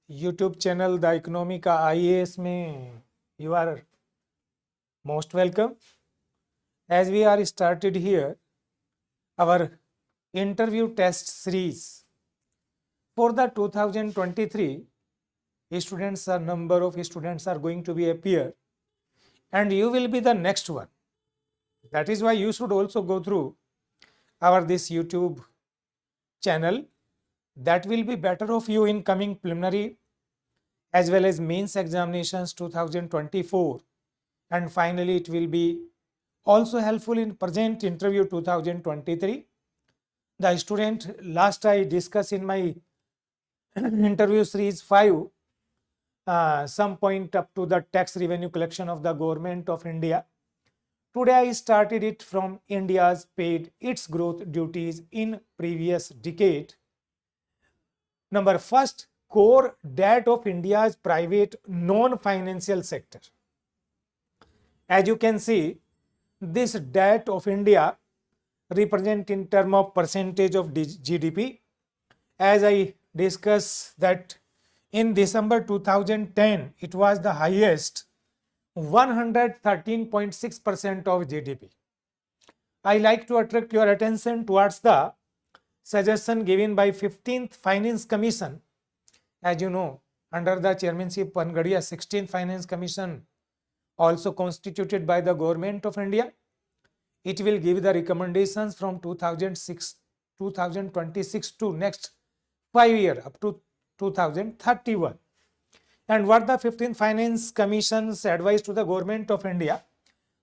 YouTube channel the economy का IAS में you are most welcome. As we are started here our interview test series for the 2023 students, a number of students are going to be appear and you will be the next one. That is why you should also go through our this YouTube channel. That will be better of you in coming preliminary as well as mains examinations 2024, and finally it will be also helpful in present interview 2023. The student last I discussed in my interview series 5 some point up to the tax revenue collection of the government of India. Today I started it from India's paid its growth duties in previous decade. Number first, core debt of India's private non-financial sector. As you can see, this debt of India represent in term of percentage of GDP. As I discussed that in December 2010, it was the highest 113.6% of GDP. I like to attract your attention towards the suggestion given by 15th Finance Commission. As you know, under the chairmanship Pangadia, 16th Finance Commission also constituted by the government of India. It will give the recommendations from 2026 to next 5 years up to 2031. And what the 15th Finance Commission's advice to the government of India,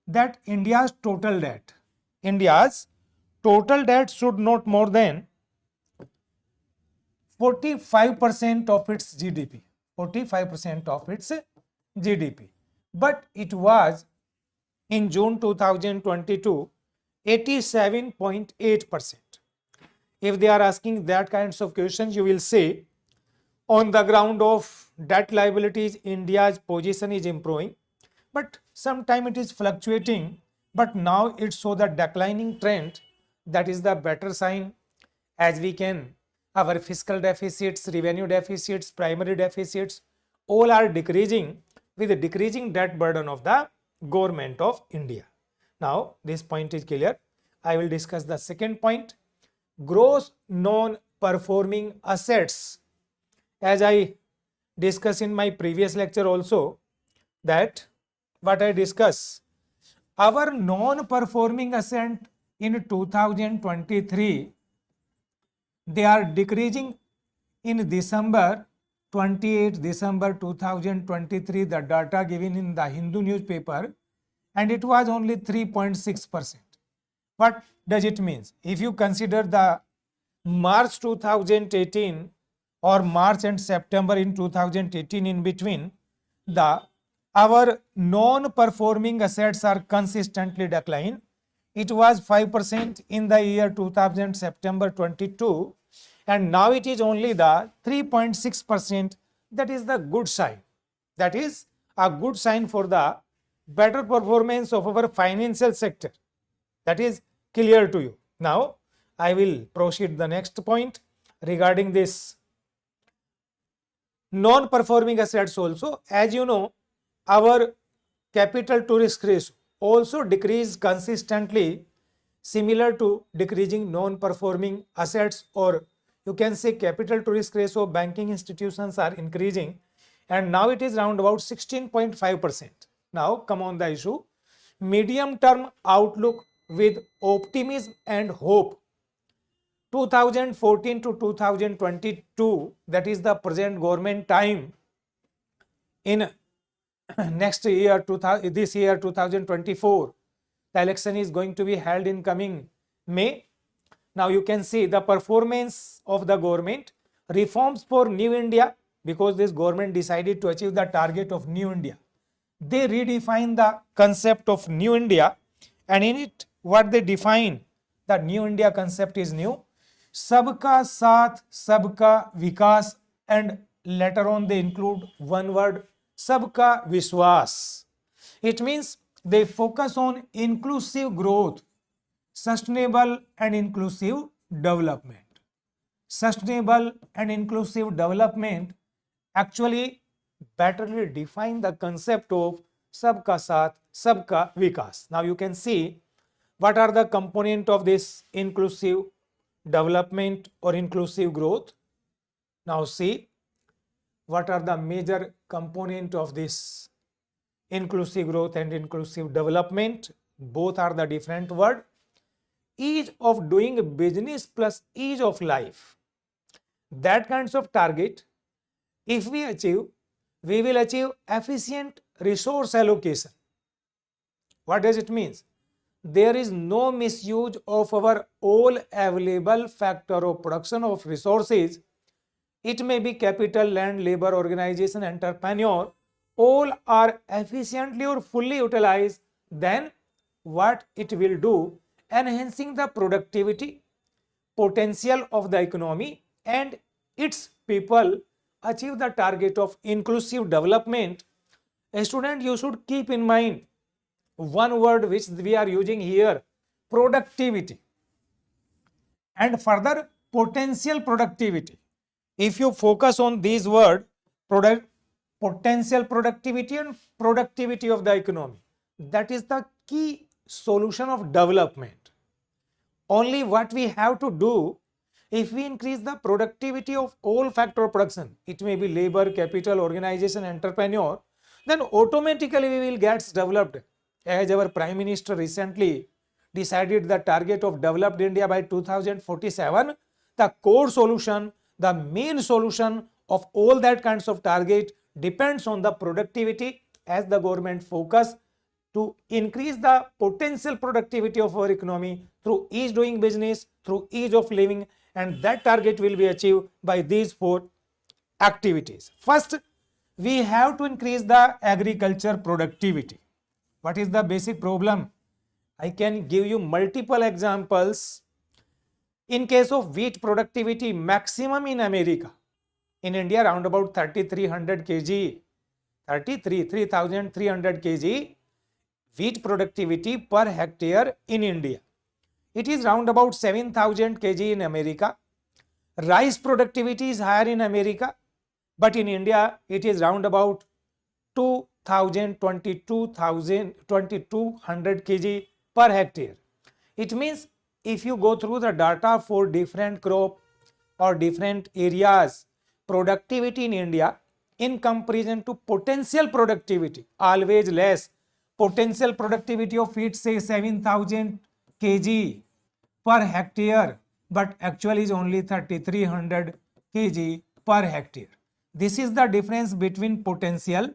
that India's total debt should not more than 45% of its GDP, 45% of its GDP. But it was in June 2022, 87.8%. If they are asking that kinds of questions, you will say on the ground of debt liabilities, India's position is improving, but sometime it is fluctuating, but now it shows the declining trend. That is the better sign, as we can our fiscal deficits, revenue deficits, primary deficits, all are decreasing with the decreasing debt burden of the government of India. Now, this point is clear. I will discuss the second point, gross non-performing assets. As I discussed in my previous lecture also, that what I discuss, our non-performing asset in 2023, they are decreasing in December 2023, the data given in the Hindu newspaper, and it was only 3.6%. What does it mean? If you consider the March 2018 or March and September in 2018, in between, our non-performing assets are consistently declining. It was 5% in the year 2000 September 22, and now it is only the 3.6%. That is the good sign. That is a good sign for the better performance of our financial sector. That is clear to you. Now I will proceed the next point regarding this non-performing assets also. As you know, our capital to risk ratio also decrease consistently, similar to decreasing non-performing assets, or you can say capital to risk ratio of banking institutions are increasing, and now it is around about 16.5%. Now come on the issue, medium term outlook with optimism and hope. 2014 to 2022, that is the present government time. In next year, this year 2024, the election is going to be held in coming May. Now you can see the performance of the government, reforms for New India, because this government decided to achieve the target of New India. They redefine the concept of New India, and in it what they define, the New India concept is new, Sabka Saath Sabka Vikas, and later on they include one word, Sabka Vishwas. It means they focus on inclusive growth, sustainable and inclusive development. Sustainable and inclusive development actually betterly define the concept of sabka saath, sabka vikas. Now you can see what are the component of this inclusive development or inclusive growth. Now see what are the major component of this inclusive growth and inclusive development. Both are the different word. Ease of doing business plus ease of life. That kinds of target, if we achieve, we will achieve efficient resource allocation. What does it mean? There is no misuse of our all available factor of production of resources. It may be capital, land, labor, organization, entrepreneur, all are efficiently or fully utilized. Then what it will do? Enhancing the productivity potential of the economy and its people achieve the target of inclusive development. A student, you should keep in mind one word which we are using here, productivity, and further potential productivity. If you focus on these words, potential productivity and productivity of the economy, that is the key solution of development. Only what we have to do, if we increase the productivity of all factor of production, it may be labor, capital, organization, entrepreneur, then automatically we will get developed. As our Prime Minister recently decided the target of developed India by 2047, the core solution, the main solution of all that kinds of target depends on the productivity, as the government focus to increase the potential productivity of our economy through ease doing business, through ease of living, and that target will be achieved by these four activities. First, we have to increase the agriculture productivity. What is the basic problem? I can give you multiple examples. In case of wheat productivity, maximum in America, in India around about 3300 kg, 3300 kg wheat productivity per hectare in India. It is round about 7000 kg in America. Rice productivity is higher in America, but in India it is round about 2200 kg per hectare. It means if you go through the data for different crop or different areas, productivity in India in comparison to potential productivity, always less. Potential productivity of wheat say 7000 kg per hectare, but actually is only 3300 kg per hectare. This is the difference between potential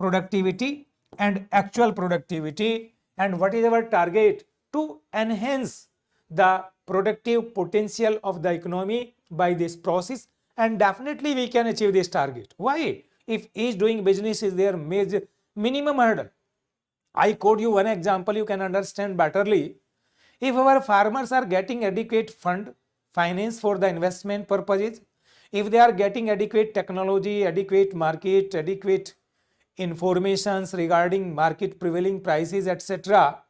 productivity and actual productivity. And what is our target? To enhance the productive potential of the economy by this process, and definitely we can achieve this target. Why? If each doing business is their major minimum hurdle. I quote you one example, you can understand betterly. If our farmers are getting adequate fund, finance for the investment purposes, if they are getting adequate technology, adequate market, adequate informations regarding market prevailing prices, etc.,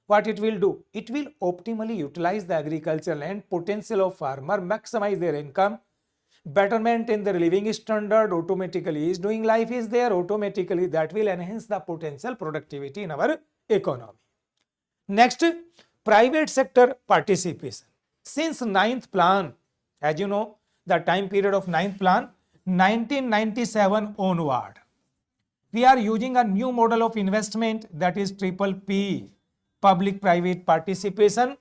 what it will do? It will optimally utilize the agricultural land potential of farmer, maximize their income, betterment in their living standard, automatically is doing life is there, automatically that will enhance the potential productivity in our economy. Next, private sector participation. Since ninth plan, as you know, the time period of ninth plan, 1997 onward, we are using a new model of investment, that is triple P, public private participation,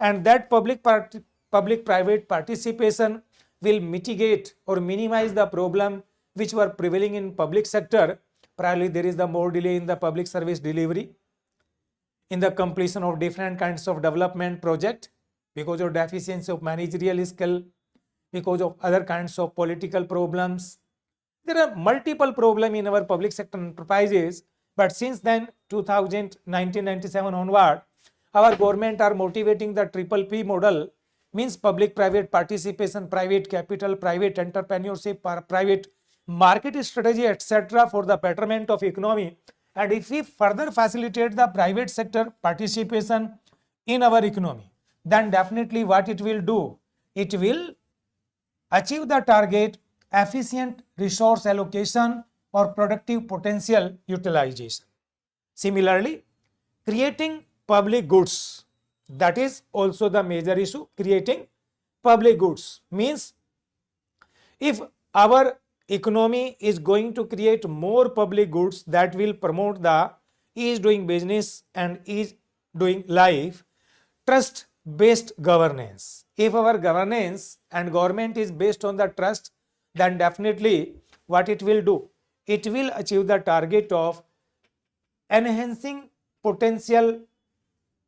and that public private participation will mitigate or minimize the problem which were prevailing in public sector. Primarily there is the more delay in the public service delivery, in the completion of different kinds of development project because of deficiency of managerial skill, because of other kinds of political problems. There are multiple problems in our public sector enterprises, but since then 1997 onward, our government are motivating the triple P model, means public private participation, private capital, private entrepreneurship, private market strategy, etc., for the betterment of economy. And if we further facilitate the private sector participation in our economy, then definitely what it will do? It will achieve the target efficient resource allocation or productive potential utilization. Similarly, creating public goods, that is also the major issue. Creating public goods means if our economy is going to create more public goods that will promote the ease doing business and ease doing life, trust based governance. If our governance and government is based on the trust, then definitely what it will do? It will achieve the target of enhancing potential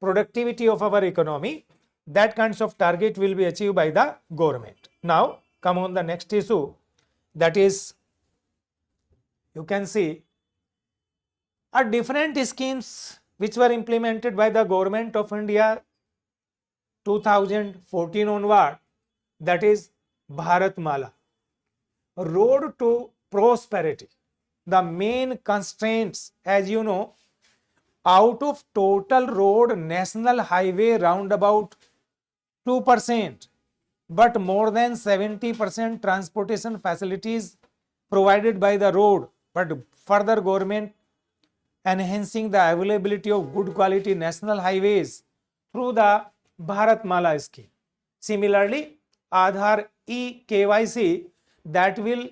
productivity of our economy. That kinds of target will be achieved by the government. Now come on the next issue, that is, you can see are different schemes which were implemented by the government of India 2014 onward, that is Bharat Mala, road to prosperity. The main constraints, as you know, out of total road national highway round about 2%, but more than 70% transportation facilities provided by the road, but further government enhancing the availability of good quality national highways through the Bharat Mala scheme. Similarly, Aadhaar eKYC that will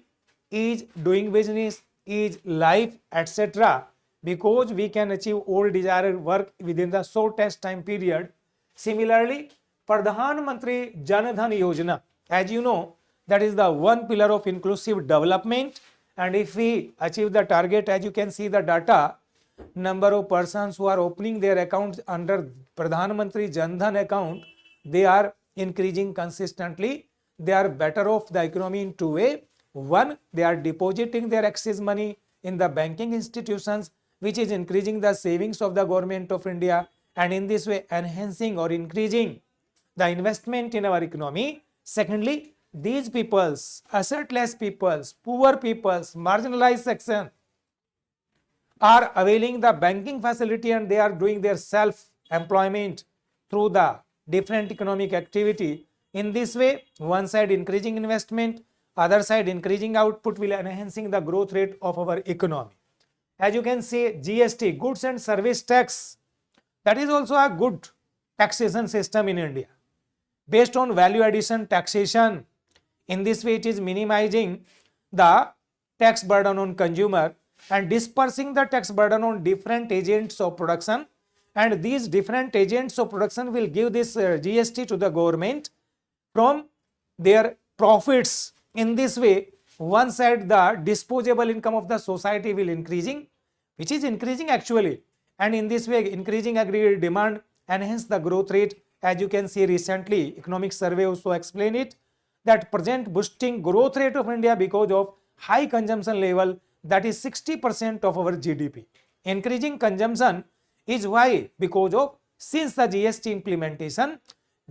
ease doing business, ease life, etc. because we can achieve all desired work within the shortest time period. Similarly, Pradhan Mantri Jan Dhan Yojana, as you know, that is the one pillar of inclusive development, and if we achieve the target, as you can see the data, number of persons who are opening their accounts under Pradhan Mantri Jan Dhan account, they are increasing consistently. They are better off the economy in two ways. One, they are depositing their excess money in the banking institutions, which is increasing the savings of the government of India, and in this way enhancing or increasing the investment in our economy. Secondly, these peoples, assetless peoples, poor peoples, marginalized section are availing the banking facility and they are doing their self-employment through the different economic activity. In this way, one side increasing investment, other side increasing output will enhancing the growth rate of our economy. As you can see, GST, goods and service tax, that is also a good taxation system in India based on value addition taxation. In this way, it is minimizing the tax burden on consumer and dispersing the tax burden on different agents of production, and these different agents of production will give this GST to the government from their profits. In this way, one side the disposable income of the society will increasing, which is increasing actually, and in this way increasing aggregate demand enhance the growth rate. As you can see, recently economic survey also explain it, that present boosting growth rate of India because of high consumption level, that is 60% of our GDP. Increasing consumption is why, because of since the GST implementation,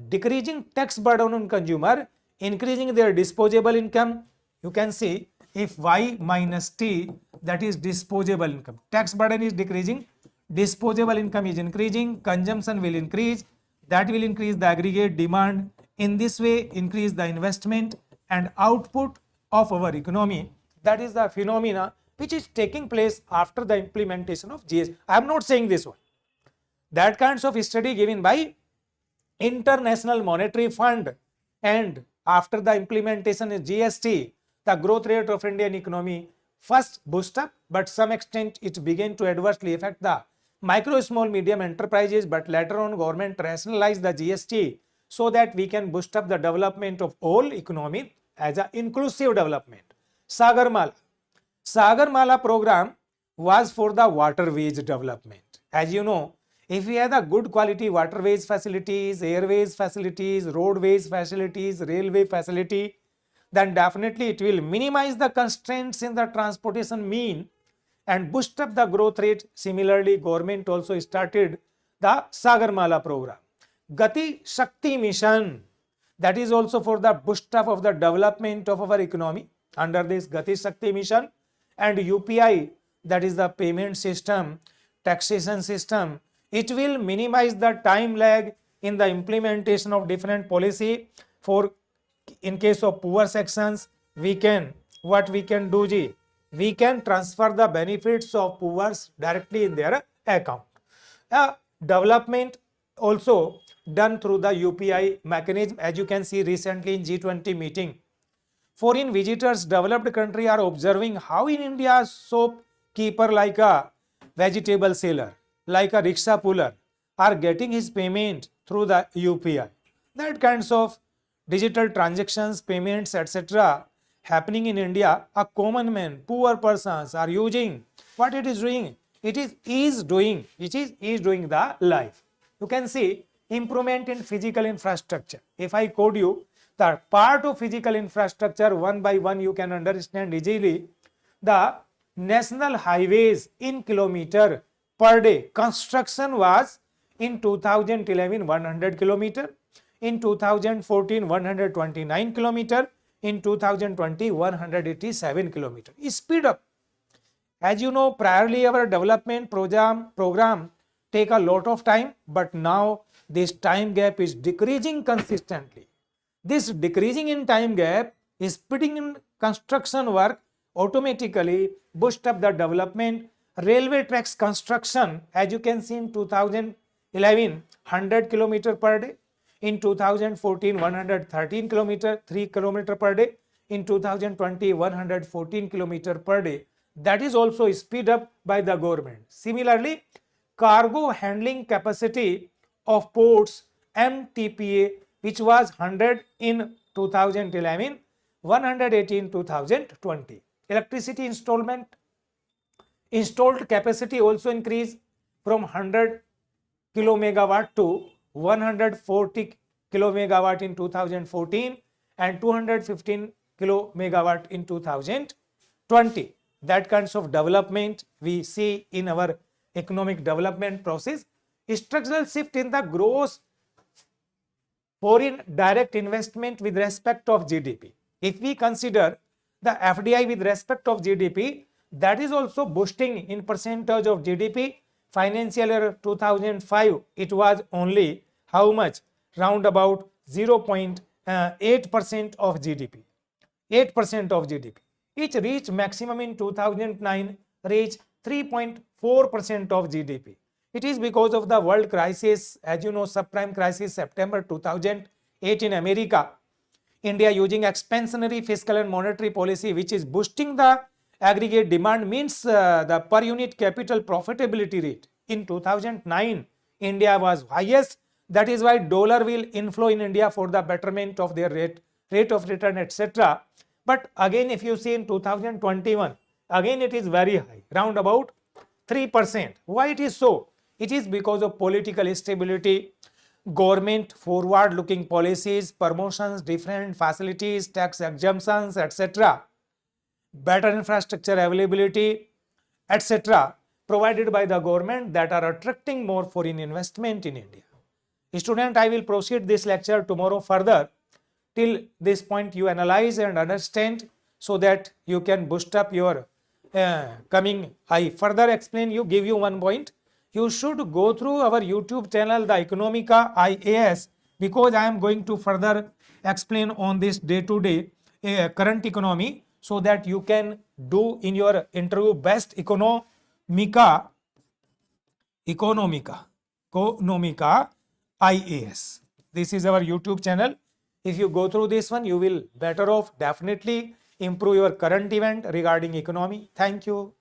decreasing tax burden on consumer, increasing their disposable income. You can see if Y minus T, that is disposable income, tax burden is decreasing, disposable income is increasing, consumption will increase, that will increase the aggregate demand. In this way, increase the investment and output of our economy. That is the phenomena which is taking place after the implementation of GST. I am not saying this one. That kinds of study given by International Monetary Fund, and after the implementation of GST, the growth rate of Indian economy first boost up, but some extent it began to adversely affect the micro, small, medium enterprises, but later on government rationalized the GST so that we can boost up the development of all economy as an inclusive development. Sagarmala. Sagarmala program was for the waterways development. As you know, if we have the good quality waterways facilities, airways facilities, roadways facilities, railway facility, then definitely it will minimize the constraints in the transportation mean and boost up the growth rate. Similarly, government also started the Sagarmala program. Gati Shakti mission, that is also for the boost up of the development of our economy under this Gati Shakti mission. And UPI, that is the payment system, taxation system, it will minimize the time lag in the implementation of different policy. For in case of poor sections, we can what we can do ji, we can transfer the benefits of poor directly in their account. Development also done through the UPI mechanism, as you can see recently in G20 meeting. Foreign visitors, developed country are observing how in India shopkeeper like a vegetable seller, like a rickshaw puller are getting his payment through the UPI. That kinds of digital transactions, payments, etc. happening in India, a common man, poor persons are using. What it is doing? It is doing the life. You can see improvement in physical infrastructure. If I code you the part of physical infrastructure one by one, you can understand easily. The national highways in kilometer per day construction was in 2011 100 kilometer, in 2014 129 kilometer, in 2020 187 kilometer. Speed up. As you know, priorly our development program take a lot of time, but now this time gap is decreasing consistently. This decreasing in time gap is speeding in construction work automatically boost up the development. Railway tracks construction, as you can see in 2011 100 kilometer per day, in 2014 113 kilometer 3 kilometer per day, in 2020 114 kilometer per day. That is also speed up by the government. Similarly, cargo handling capacity of ports MTPA, which was 100 in 2011, 180 in 2020. Electricity installed capacity also increased from 100 kilo megawatt to 140 kilo megawatt in 2014 and 215 kilo megawatt in 2020. That kinds of development we see in our economic development process. Structural shift in the gross foreign direct investment with respect of GDP. If we consider the FDI with respect of GDP, that is also boosting in percentage of GDP. Financial year 2005, it was only how much? Round about 0.8% of GDP. 8% of GDP. It reached maximum in 2009, reached 3.4% of GDP. It is because of the world crisis, as you know, subprime crisis, September 2008 in America. India using expansionary fiscal and monetary policy, which is boosting the aggregate demand, means the per unit capital profitability rate. In 2009, India was highest. That is why dollar will inflow in India for the betterment of their rate of return, etc. But again, if you see in 2021, again it is very high, round about 3%. Why it is so? It is because of political instability, government forward looking policies, promotions, different facilities, tax exemptions, etc. Better infrastructure availability, etc. provided by the government that are attracting more foreign investment in India. Student, I will proceed this lecture tomorrow further. Till this point you analyze and understand so that you can boost up your coming. I further explain you, give you one point. You should go through our YouTube channel, the Economica IAS, because I am going to further explain on this day-to-day current economy, so that you can do in your interview best Economica IAS. This is our YouTube channel. If you go through this one, you will better off, definitely improve your current event regarding economy. Thank you.